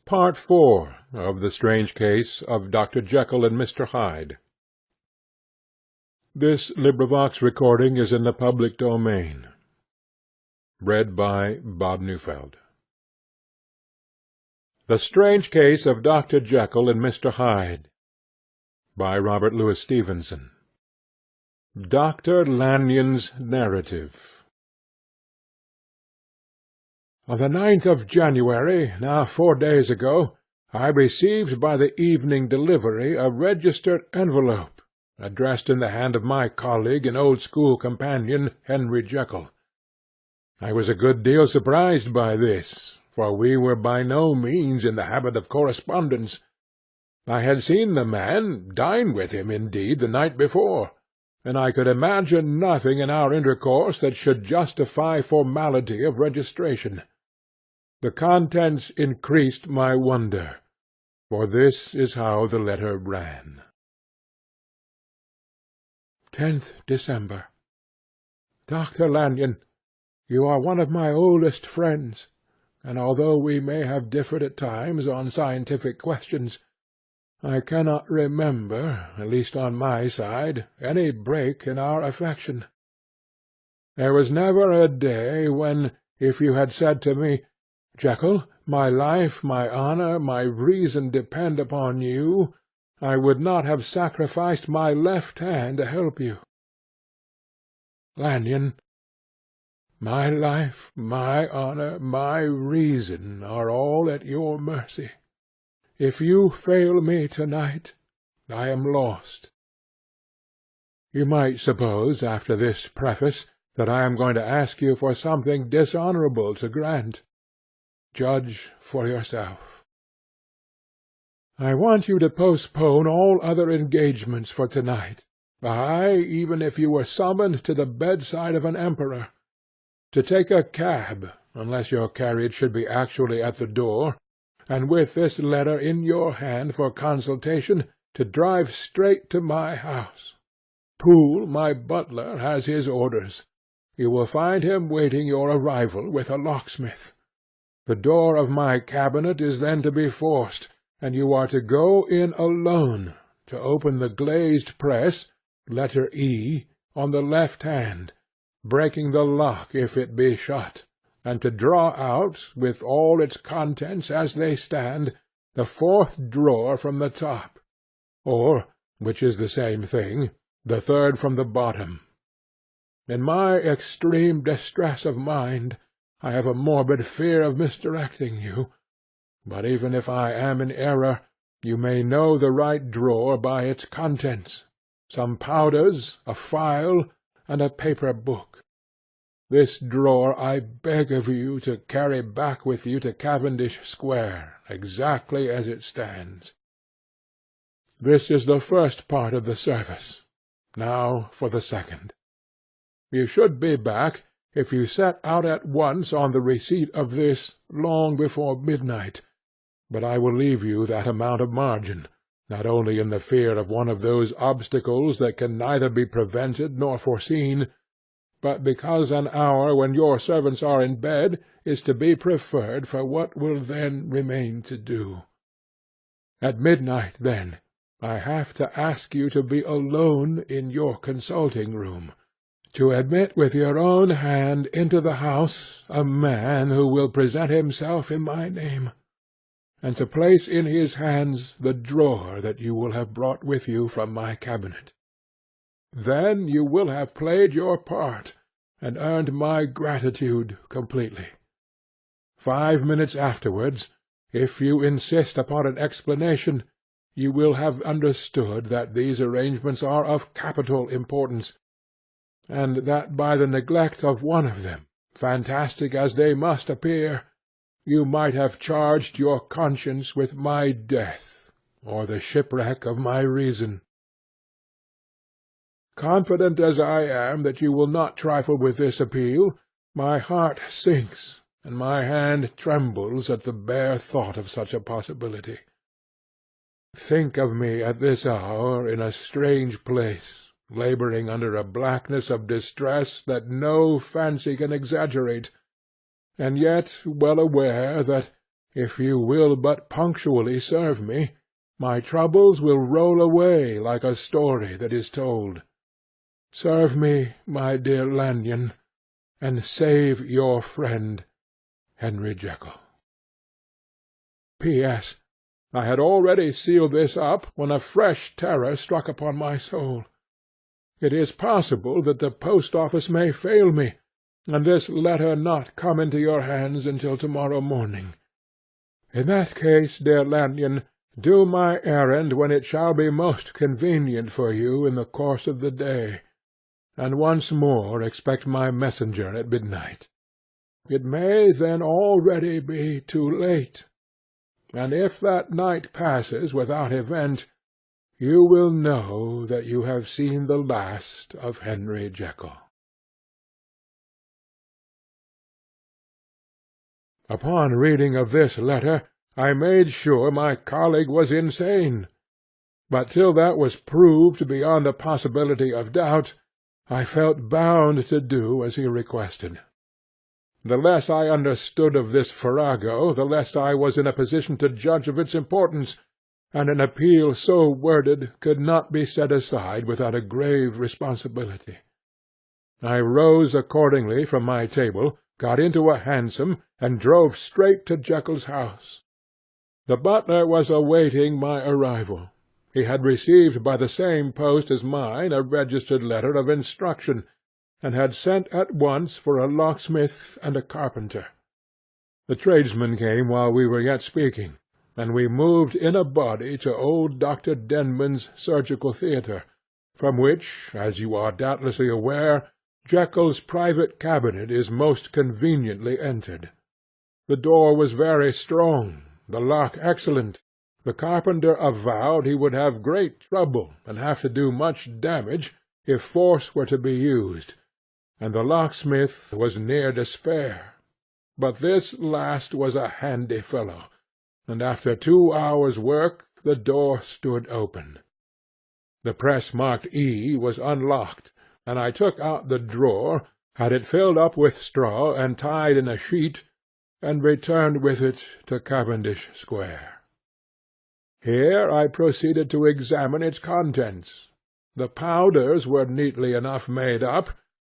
Part IV of the Strange Case of Dr. Jekyll and Mr. Hyde. This recording is in the public domain. Read by Bob Neufeld. The Strange Case of Dr. Jekyll and Mr. Hyde, by Robert Louis Stevenson. Dr. Lanyon's Narrative. On the 9th of January, now 4 days ago, I received by the evening delivery a registered envelope, addressed in the hand of my colleague and old school companion, Henry Jekyll. I was a good deal surprised by this, for we were by no means in the habit of correspondence. I had seen the man, dined with him, indeed, the night before, and I could imagine nothing in our intercourse that should justify formality of registration. The contents increased my wonder, for this is how the letter ran. 10th December. Dr. Lanyon, you are one of my oldest friends, and although we may have differed at times on scientific questions, I cannot remember, at least on my side, any break in our affection. There was never a day when, if you had said to me, "Jekyll, my life, my honour, my reason depend upon you," I would not have sacrificed my left hand to help you. Lanyon, my life, my honour, my reason are all at your mercy. If you fail me to-night, I am lost. You might suppose, after this preface, that I am going to ask you for something dishonourable to grant. Judge for yourself. I want you to postpone all other engagements for to-night, aye, even if you were summoned to the bedside of an emperor, to take a cab, unless your carriage should be actually at the door, and with this letter in your hand for consultation, to drive straight to my house. Poole, my butler, has his orders. You will find him waiting your arrival with a locksmith. The door of my cabinet is then to be forced, and you are to go in alone, to open the glazed press, letter E, on the left hand, breaking the lock if it be shut, and to draw out, with all its contents as they stand, the fourth drawer from the top, or, which is the same thing, the third from the bottom. In my extreme distress of mind, I have a morbid fear of misdirecting you, but even if I am in error, you may know the right drawer by its contents, some powders, a file, and a paper book. This drawer I beg of you to carry back with you to Cavendish Square, exactly as it stands. This is the first part of the service. Now for the second. You should be back, if you set out at once on the receipt of this, long before midnight, but I will leave you that amount of margin, not only in the fear of one of those obstacles that can neither be prevented nor foreseen, but because an hour when your servants are in bed is to be preferred for what will then remain to do. At midnight, then, I have to ask you to be alone in your consulting-room, to admit with your own hand into the house a man who will present himself in my name, and to place in his hands the drawer that you will have brought with you from my cabinet. Then you will have played your part, and earned my gratitude completely. 5 minutes afterwards, if you insist upon an explanation, you will have understood that these arrangements are of capital importance, and that by the neglect of one of them, fantastic as they must appear, you might have charged your conscience with my death, or the shipwreck of my reason. Confident as I am that you will not trifle with this appeal, my heart sinks, and my hand trembles at the bare thought of such a possibility. Think of me at this hour in a strange place, labouring under a blackness of distress that no fancy can exaggerate, and yet well aware that, If you will but punctually serve me, my troubles will roll away like a story that is told. Serve me, my dear Lanyon, and save your friend, Henry Jekyll. P.S. I had already sealed this up when a fresh terror struck upon my soul. It is possible that the post-office may fail me, and this letter not come into your hands until to-morrow morning. In that case, dear Lanyon, do my errand when it shall be most convenient for you in the course of the day, and once more expect my messenger at midnight. It may then already be too late, and if that night passes without event, you will know that you have seen the last of Henry Jekyll. Upon reading of this letter, I made sure my colleague was insane, but till that was proved beyond the possibility of doubt, I felt bound to do as he requested. The less I understood of this farrago, the less I was in a position to judge of its importance, and an appeal so worded could not be set aside without a grave responsibility. I rose accordingly from my table, got into a hansom, and drove straight to Jekyll's house. The butler was awaiting my arrival. He had received by the same post as mine a registered letter of instruction, and had sent at once for a locksmith and a carpenter. The tradesmen came while we were yet speaking, and we moved in a body to old Dr. Denman's surgical theatre, from which, as you are doubtlessly aware, Jekyll's private cabinet is most conveniently entered. The door was very strong, the lock excellent. The carpenter avowed he would have great trouble, and have to do much damage, if force were to be used, and the locksmith was near despair. But this last was a handy fellow, and after 2 hours' work the door stood open. The press marked E was unlocked, and I took out the drawer, had it filled up with straw and tied in a sheet, and returned with it to Cavendish Square. Here I proceeded to examine its contents. The powders were neatly enough made up,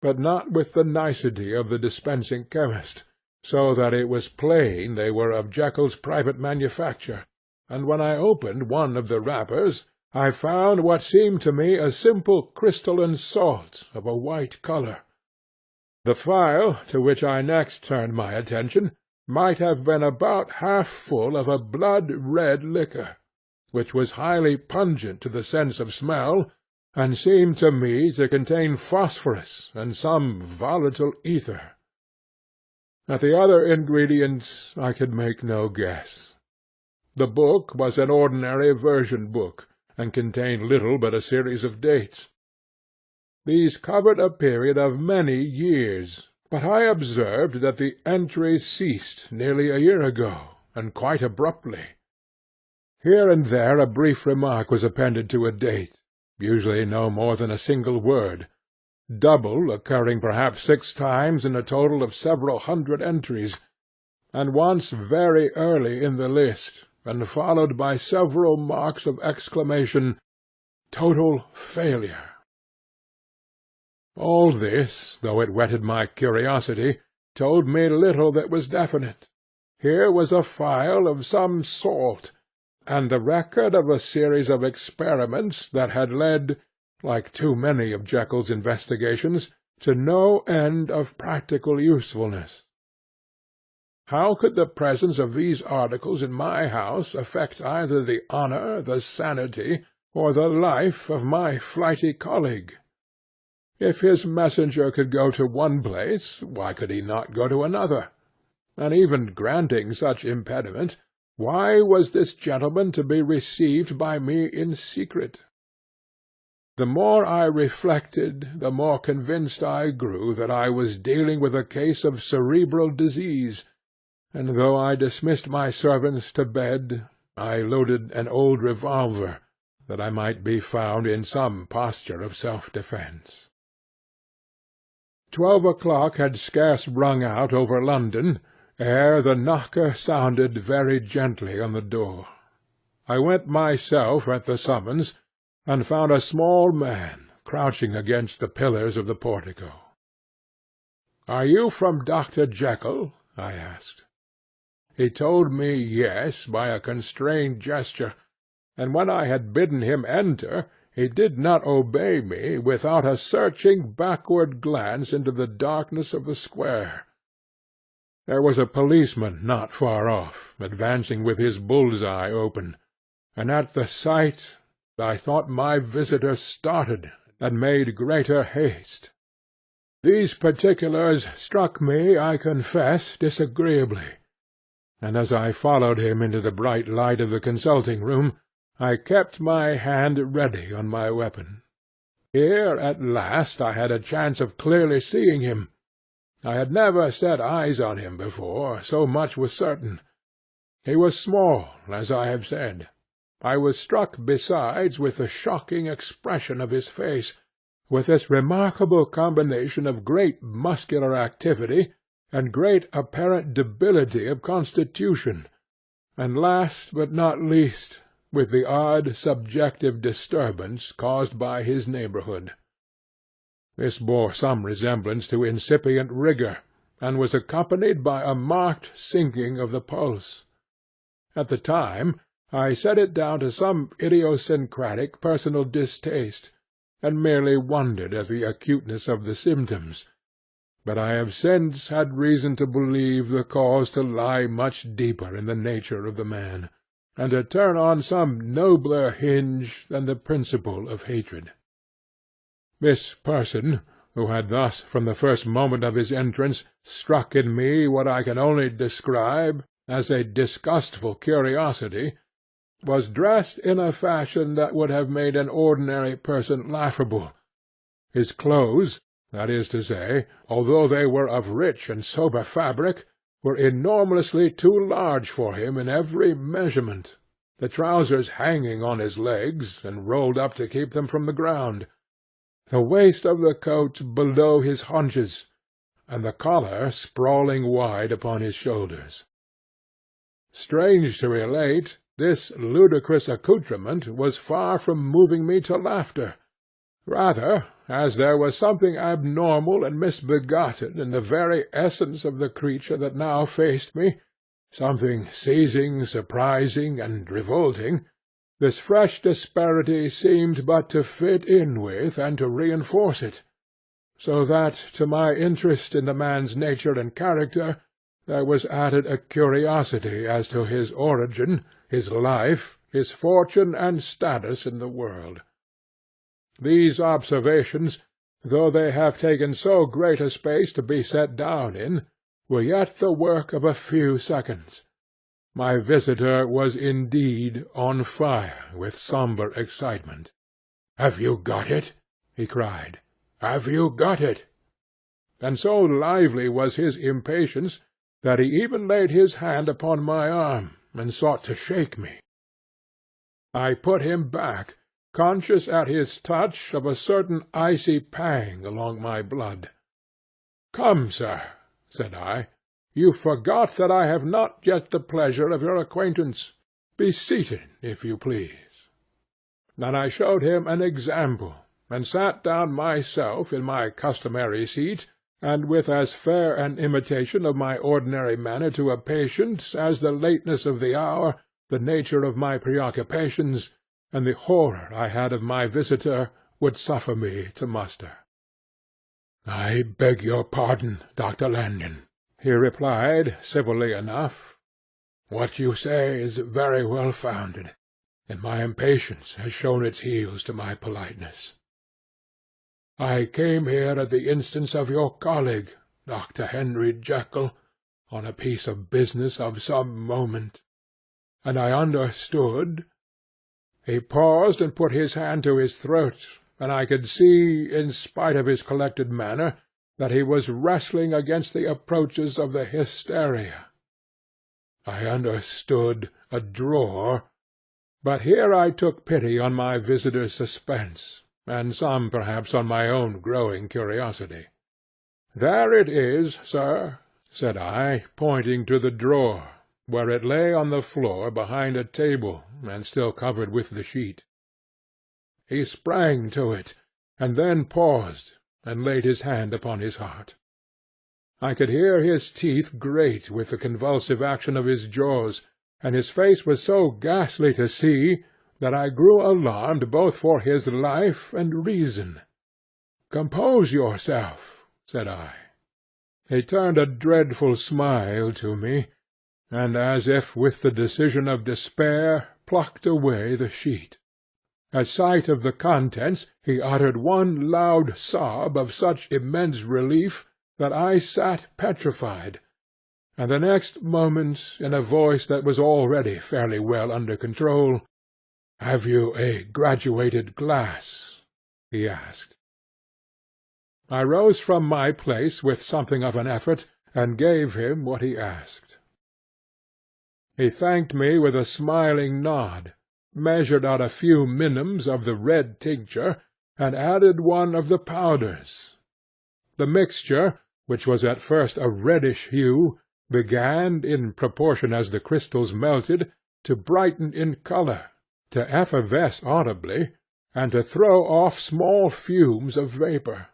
but not with the nicety of the dispensing chemist, so that it was plain they were of Jekyll's private manufacture, and when I opened one of the wrappers, I found what seemed to me a simple crystalline salt of a white colour. The phial, to which I next turned my attention, might have been about half full of a blood-red liquor, which was highly pungent to the sense of smell, and seemed to me to contain phosphorus and some volatile ether. At the other ingredients I could make no guess. The book was an ordinary version book, and contained little but a series of dates. These covered a period of many years, but I observed that the entries ceased nearly a year ago, and quite abruptly. Here and there a brief remark was appended to a date, usually no more than a single word, double occurring perhaps 6 times in a total of several hundred entries, and once very early in the list, and followed by several marks of exclamation, "Total failure." All this, though it whetted my curiosity, told me little that was definite. Here was a phial of some salt, and the record of a series of experiments that had led, like too many of Jekyll's investigations, to no end of practical usefulness. How could the presence of these articles in my house affect either the honour, the sanity, or the life of my flighty colleague? If his messenger could go to one place, why could he not go to another? And even granting such impediment, why was this gentleman to be received by me in secret? The more I reflected, the more convinced I grew that I was dealing with a case of cerebral disease, and though I dismissed my servants to bed, I loaded an old revolver, that I might be found in some posture of self-defence. 12 o'clock had scarce rung out over London, ere the knocker sounded very gently on the door. I went myself at the summons, and found a small man crouching against the pillars of the portico. "Are you from Dr. Jekyll?" I asked. He told me yes by a constrained gesture, and when I had bidden him enter, he did not obey me without a searching backward glance into the darkness of the square. There was a policeman not far off, advancing with his bull's-eye open, and at the sight I thought my visitor started and made greater haste. These particulars struck me, I confess, disagreeably, and as I followed him into the bright light of the consulting-room, I kept my hand ready on my weapon. Here at last I had a chance of clearly seeing him. I had never set eyes on him before, so much was certain. He was small, as I have said. I was struck besides with the shocking expression of his face, with this remarkable combination of great muscular activity and great apparent debility of constitution, and last but not least, with the odd subjective disturbance caused by his neighbourhood. This bore some resemblance to incipient rigour, and was accompanied by a marked sinking of the pulse. At the time I set it down to some idiosyncratic personal distaste, and merely wondered at the acuteness of the symptoms, but I have since had reason to believe the cause to lie much deeper in the nature of the man, and to turn on some nobler hinge than the principle of hatred. This person, who had thus from the first moment of his entrance struck in me what I can only describe as a disgustful curiosity, was dressed in a fashion that would have made an ordinary person laughable. His clothes, that is to say, although they were of rich and sober fabric, were enormously too large for him in every measurement, the trousers hanging on his legs, and rolled up to keep them from the ground, the waist of the coat below his haunches, and the collar sprawling wide upon his shoulders. Strange to relate, this ludicrous accoutrement was far from moving me to laughter. Rather, as there was something abnormal and misbegotten in the very essence of the creature that now faced me, something seizing, surprising, and revolting, this fresh disparity seemed but to fit in with and to reinforce it, so that, to my interest in the man's nature and character, there was added a curiosity as to his origin, his life, his fortune and status in the world. These observations, though they have taken so great a space to be set down in, were yet the work of a few seconds. My visitor was indeed on fire with sombre excitement. "Have you got it?" he cried. "Have you got it?" And so lively was his impatience that he even laid his hand upon my arm, and sought to shake me. I put him back, conscious at his touch of a certain icy pang along my blood. "Come, sir," said I, "you forgot that I have not yet the pleasure of your acquaintance. Be seated, if you please." And I showed him an example, and sat down myself in my customary seat, and with as fair an imitation of my ordinary manner to a patient as the lateness of the hour, the nature of my preoccupations, and the horror I had of my visitor would suffer me to muster. "I beg your pardon, Dr. Lanyon," he replied, civilly enough. "What you say is very well founded, and my impatience has shown its heels to my politeness. I came here at the instance of your colleague, Dr. Henry Jekyll, on a piece of business of some moment, and I understood—" He paused and put his hand to his throat, and I could see, in spite of his collected manner, that he was wrestling against the approaches of the hysteria. I understood a drawer, but here I took pity on my visitor's suspense, and some perhaps on my own growing curiosity. "There it is, sir," said I, pointing to the drawer, where it lay on the floor behind a table, and still covered with the sheet. He sprang to it, and then paused, and laid his hand upon his heart. I could hear his teeth grate with the convulsive action of his jaws, and his face was so ghastly to see that I grew alarmed both for his life and reason. "Compose yourself," said I. He turned a dreadful smile to me, and, as if with the decision of despair, plucked away the sheet. At sight of the contents he uttered one loud sob of such immense relief that I sat petrified, and the next moment, in a voice that was already fairly well under control, "Have you a graduated glass?" he asked. I rose from my place with something of an effort, and gave him what he asked. He thanked me with a smiling nod, measured out a few minims of the red tincture, and added one of the powders. The mixture, which was at first a reddish hue, began, in proportion as the crystals melted, to brighten in colour, to effervesce audibly, and to throw off small fumes of vapour.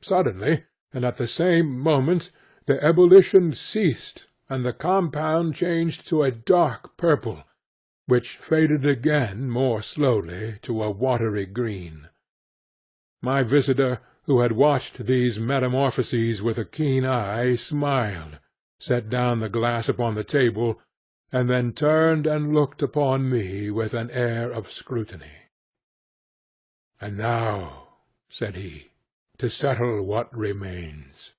Suddenly, and at the same moment, the ebullition ceased, and the compound changed to a dark purple, which faded again more slowly to a watery green. My visitor, who had watched these metamorphoses with a keen eye, smiled, set down the glass upon the table, and then turned and looked upon me with an air of scrutiny. "And now," said he, "to settle what remains.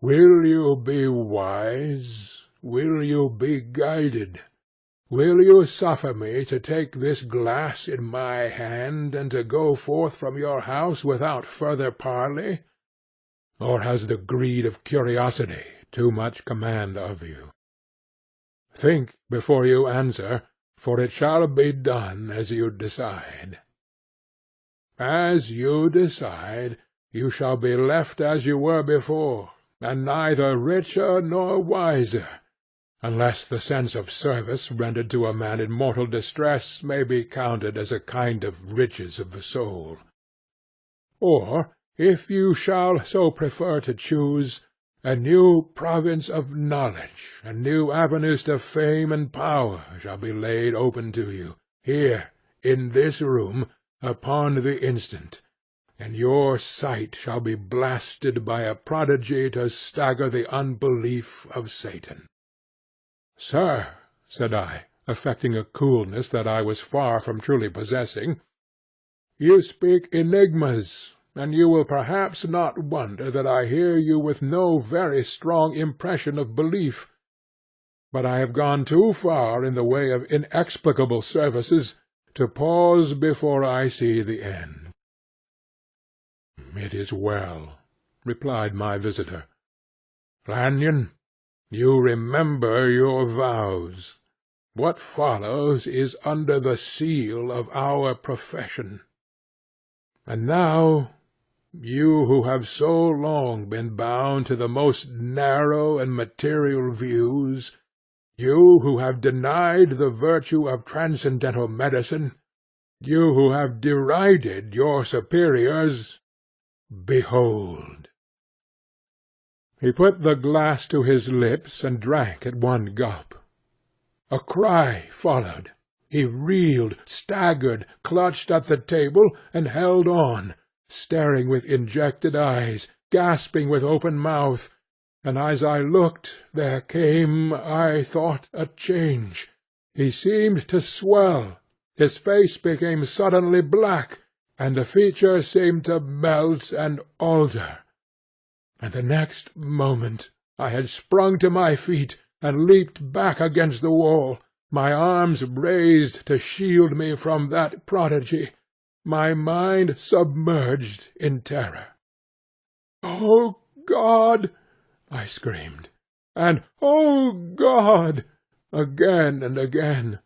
Will you be wise? Will you be guided? Will you suffer me to take this glass in my hand, and to go forth from your house without further parley? Or has the greed of curiosity too much command of you? Think before you answer, for it shall be done as you decide. As you decide, you shall be left as you were before, and neither richer nor wiser, unless the sense of service rendered to a man in mortal distress may be counted as a kind of riches of the soul. Or, if you shall so prefer to choose, a new province of knowledge, and new avenues to fame and power shall be laid open to you, here, in this room, upon the instant, and your sight shall be blasted by a prodigy to stagger the unbelief of Satan." "Sir," said I, affecting a coolness that I was far from truly possessing, "you speak enigmas, and you will perhaps not wonder that I hear you with no very strong impression of belief. But I have gone too far in the way of inexplicable services to pause before I see the end." "It is well," replied my visitor. "Lanyon, you remember your vows. What follows is under the seal of our profession. And now, you who have so long been bound to the most narrow and material views, you who have denied the virtue of transcendental medicine, you who have derided your superiors, behold!" He put the glass to his lips and drank at one gulp. A cry followed. He reeled, staggered, clutched at the table, and held on, staring with injected eyes, gasping with open mouth, and as I looked there came, I thought, a change. He seemed to swell, his face became suddenly black, and the features seemed to melt and alter. And the next moment I had sprung to my feet, and leaped back against the wall, my arms raised to shield me from that prodigy, my mind submerged in terror. "O God!" I screamed, and "O God!" again and again,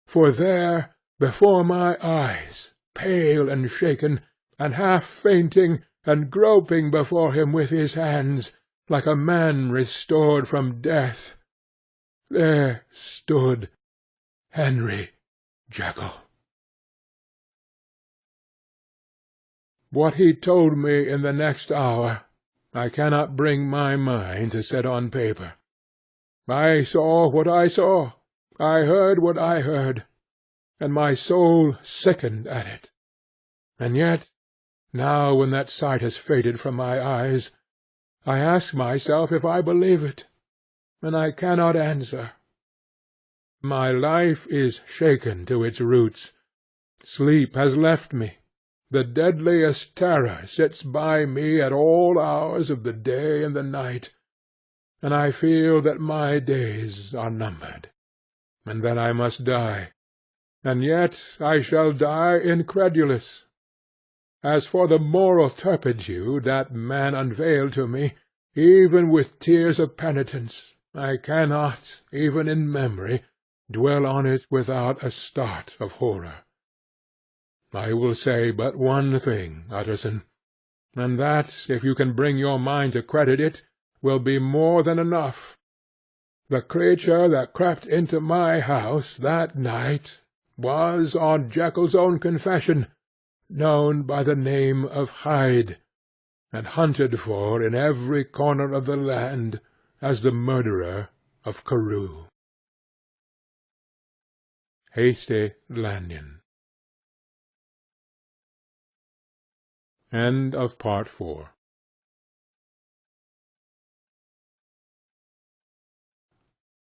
for there, before my eyes, pale and shaken, and half fainting, and groping before him with his hands, like a man restored from death, there stood Henry Jekyll. What he told me in the next hour I cannot bring my mind to set on paper. I saw what I saw, I heard what I heard, and my soul sickened at it. And yet, now when that sight has faded from my eyes, I ask myself if I believe it, and I cannot answer. My life is shaken to its roots. Sleep has left me. The deadliest terror sits by me at all hours of the day and the night, and I feel that my days are numbered, and that I must die, and yet I shall die incredulous. As for the moral turpitude that man unveiled to me, even with tears of penitence, I cannot, even in memory, dwell on it without a start of horror. I will say but one thing, Utterson, and that, if you can bring your mind to credit it, will be more than enough. The creature that crept into my house that night was, on Jekyll's own confession, known by the name of Hyde, and hunted for in every corner of the land as the murderer of Carew. Hasty Lanyon. End of Part 4.